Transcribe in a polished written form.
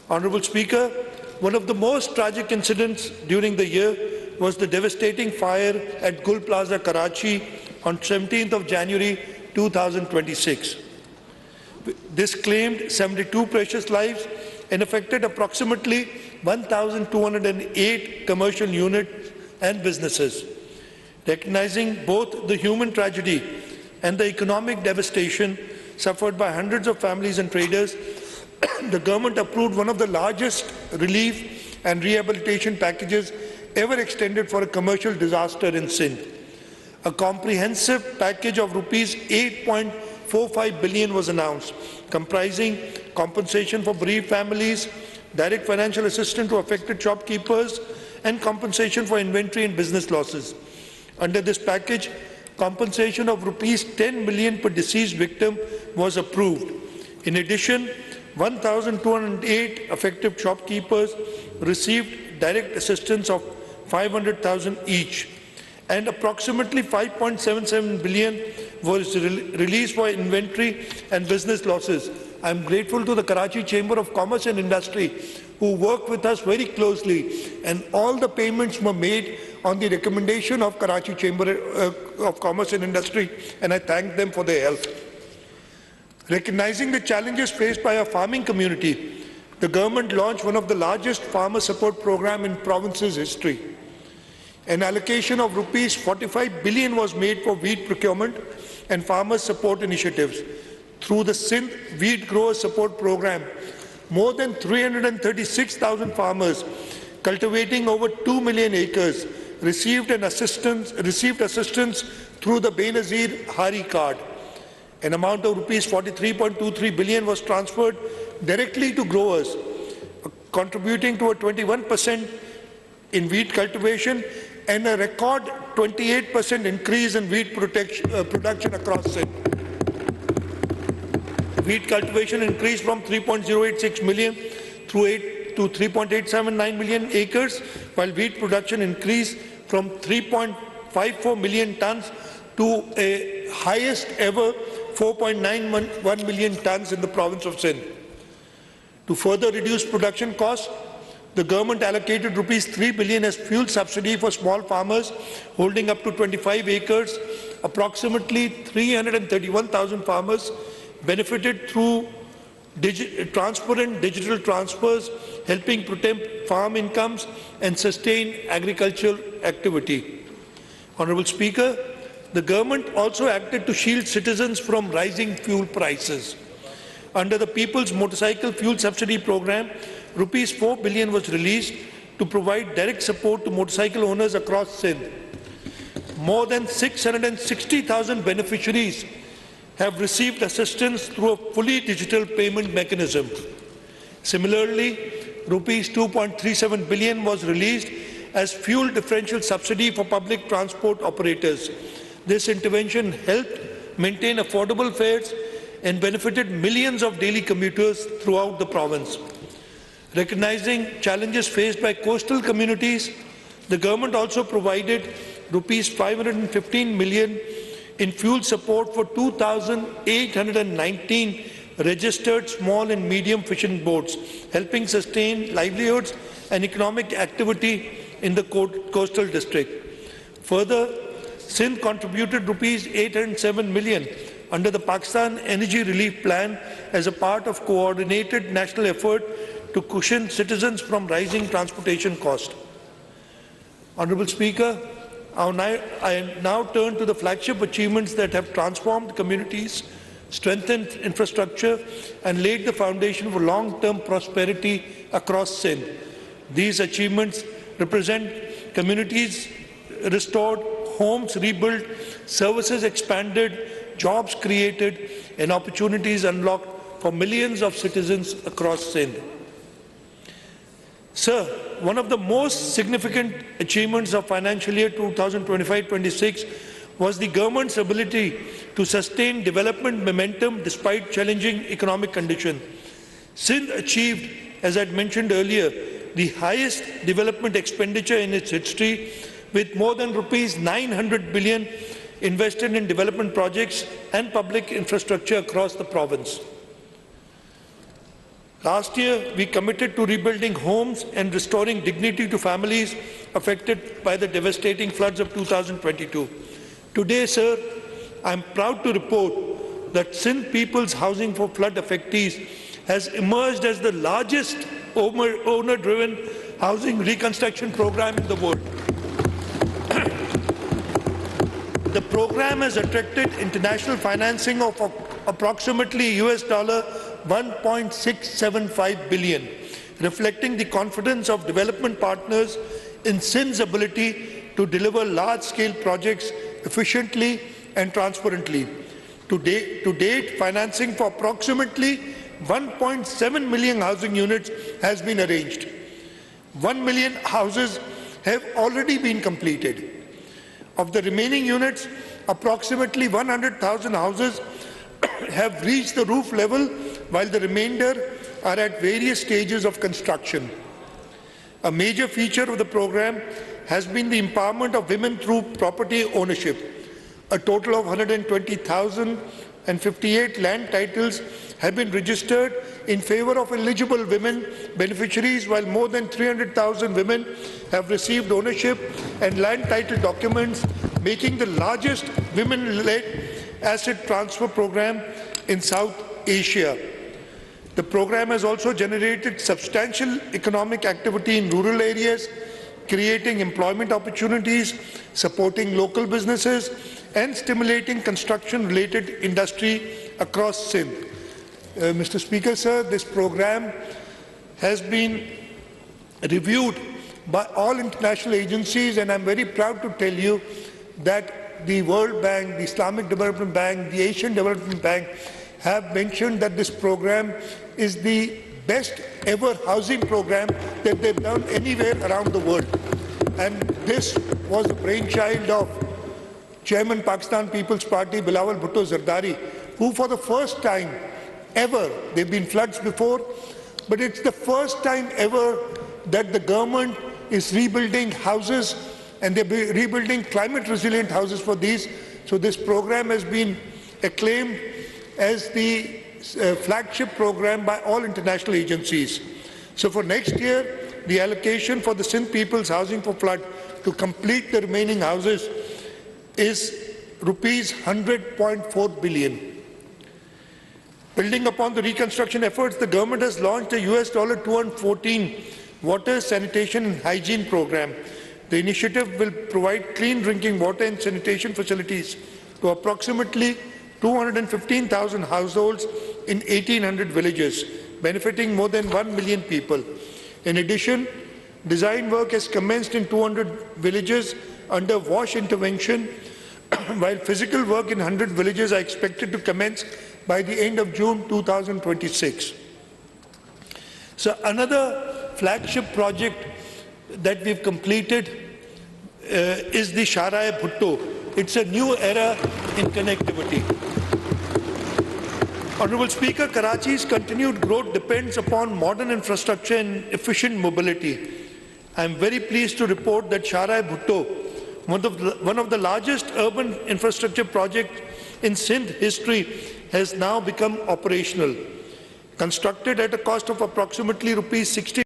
Honourable Speaker, one of the most tragic incidents during the year was the devastating fire at Gul Plaza, Karachi on 17th of January 2026. This claimed 72 precious lives and affected approximately 1,208 commercial units and businesses. Recognizing both the human tragedy and the economic devastation suffered by hundreds of families and traders, the government approved one of the largest relief and rehabilitation packages ever extended for a commercial disaster in Sindh. A comprehensive package of rupees 8.45 billion was announced, comprising compensation for bereaved families, direct financial assistance to affected shopkeepers, and compensation for inventory and business losses. Under this package, compensation of rupees 10 million per deceased victim was approved. In addition, 1,208 affected shopkeepers received direct assistance of 500,000 each, and approximately 5.77 billion was released for inventory and business losses. I am grateful to the Karachi Chamber of Commerce and Industry, who worked with us very closely, and all the payments were made on the recommendation of Karachi Chamber of Commerce and Industry, and I thank them for their help. Recognizing the challenges faced by our farming community, the government launched one of the largest farmer support programs in province's history. An allocation of rupees 45 billion was made for wheat procurement and farmer support initiatives. Through the Sindh Wheat Grower Support Program, more than 336,000 farmers cultivating over 2 million acres received assistance through the Benazir Hari card. An amount of rupees 43.23 billion was transferred directly to growers, contributing to a 21% in wheat cultivation and a record 28% increase in wheat production across Sindh. Wheat cultivation increased from 3.086 million to 3.879 million acres, while wheat production increased from 3.54 million tons to a highest ever 4.91 million tons in the province of Sindh. To further reduce production costs, the government allocated rupees 3 billion as fuel subsidy for small farmers holding up to 25 acres. Approximately 331,000 farmers benefited through transparent digital transfers, helping protect farm incomes and sustain agricultural activity. Honourable Speaker, the government also acted to shield citizens from rising fuel prices. Under the People's Motorcycle Fuel Subsidy Program, rupees 4 billion was released to provide direct support to motorcycle owners across Sindh. More than 660,000 beneficiaries have received assistance through a fully digital payment mechanism. Similarly, rupees 2.37 billion was released as fuel differential subsidy for public transport operators. This intervention helped maintain affordable fares and benefited millions of daily commuters throughout the province. Recognizing challenges faced by coastal communities, the government also provided rupees 515 million in fuel support for 2,819 registered small and medium fishing boats, helping sustain livelihoods and economic activity in the coastal district. Further, Sindh contributed rupees 807 million under the Pakistan Energy Relief Plan as a part of coordinated national effort to cushion citizens from rising transportation costs. Honourable Speaker, I now turn to the flagship achievements that have transformed communities, strengthened infrastructure, and laid the foundation for long-term prosperity across Sindh. These achievements represent communities restored, homes rebuilt, services expanded, jobs created, and opportunities unlocked for millions of citizens across Sindh. Sir, one of the most significant achievements of financial year 2025-26 was the government's ability to sustain development momentum despite challenging economic conditions. Sindh achieved, as I had mentioned earlier, the highest development expenditure in its history, with more than rupees 900 billion invested in development projects and public infrastructure across the province. Last year, we committed to rebuilding homes and restoring dignity to families affected by the devastating floods of 2022. Today, sir, I am proud to report that Sindh People's Housing for Flood Affectees has emerged as the largest owner-driven housing reconstruction program in the world. The program has attracted international financing of approximately US $1.675 billion, reflecting the confidence of development partners in Sindh's ability to deliver large-scale projects efficiently and transparently. To date, financing for approximately 1.7 million housing units has been arranged. 1 million houses have already been completed. Of the remaining units, approximately 100,000 houses have reached the roof level, while the remainder are at various stages of construction. A major feature of the program has been the empowerment of women through property ownership. A total of 120,058 land titles have been registered in favor of eligible women beneficiaries, while more than 300,000 women have received ownership and land title documents, making the largest women-led asset transfer program in South Asia. The program has also generated substantial economic activity in rural areas, creating employment opportunities, supporting local businesses, and stimulating construction-related industry across Sindh. Mr. Speaker, sir, this program has been reviewed by all international agencies, and I'm very proud to tell you that the World Bank, the Islamic Development Bank, the Asian Development Bank have mentioned that this program is the best ever housing program that they've done anywhere around the world. And this was the brainchild of Chairman Pakistan People's Party, Bilawal Bhutto Zardari, who for the first time ever, there have been floods before, but it's the first time ever that the government is rebuilding houses, and they're rebuilding climate resilient houses for these. So this program has been acclaimed as the flagship program by all international agencies. So for next year, the allocation for the Sindh People's Housing for Flood to complete the remaining houses is rupees 100.4 billion. Building upon the reconstruction efforts, the government has launched a US $214 water, sanitation and hygiene program. The initiative will provide clean drinking water and sanitation facilities to approximately 215,000 households in 1,800 villages, benefiting more than 1 million people. In addition, design work has commenced in 200 villages under wash intervention, while physical work in 100 villages are expected to commence by the end of June 2026. So another flagship project that we've completed is the Sharai Bhutto. It's a new era in connectivity. Honorable Speaker, Karachi's continued growth depends upon modern infrastructure and efficient mobility. I am very pleased to report that Sharai Bhutto, one of the largest urban infrastructure projects in Sindh history, has now become operational. Constructed at a cost of approximately Rs. 60